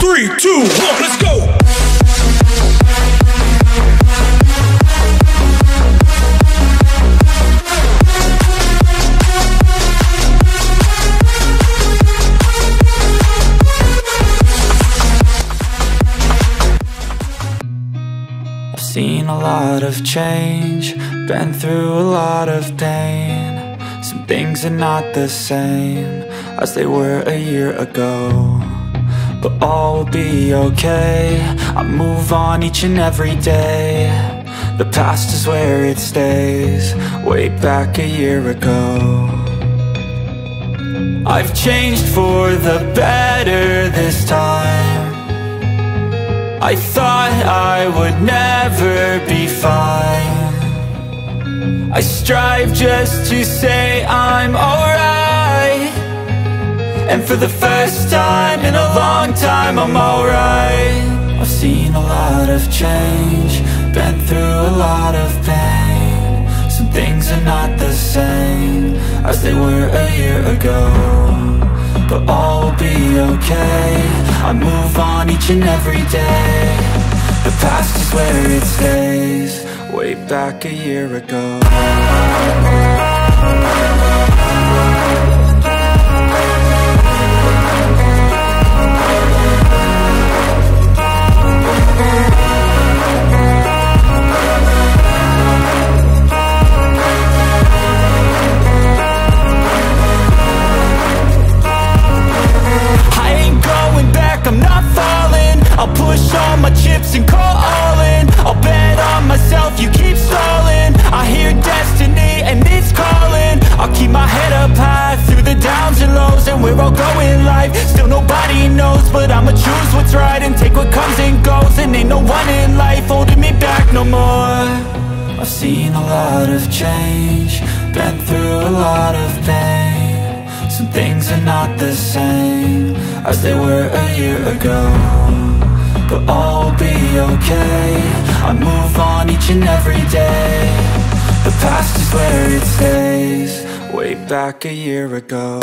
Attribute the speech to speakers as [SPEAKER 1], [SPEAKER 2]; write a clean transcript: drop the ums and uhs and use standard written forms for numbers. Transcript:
[SPEAKER 1] 3, 2, 1, let's go!
[SPEAKER 2] Seen a lot of change, been through a lot of pain. Some things are not the same as they were a year ago, but all will be okay. I move on each and every day. The past is where it stays, way back a year ago. I've changed for the better this time. I thought I would never be fine. I strive just to say I'm alright, and for the first time in a long time I'm alright. I've seen a lot of change, been through a lot of pain. Some things are not the same as they were a year ago, but all will be okay. I move on each and every day. The past is where it stays, way back a year ago. I'm not falling, I'll push all my chips and call all in. I'll bet on myself, you keep stalling. I hear destiny and it's calling. I'll keep my head up high through the downs and lows, and where I'll go in life, still nobody knows. But I'ma choose what's right and take what comes and goes, and ain't no one in life holding me back no more. I've seen a lot of change, been through a lot of pain. Some things are not the same as they were a year ago, but all will be okay. I move on each and every day. The past is where it stays, way back a year ago.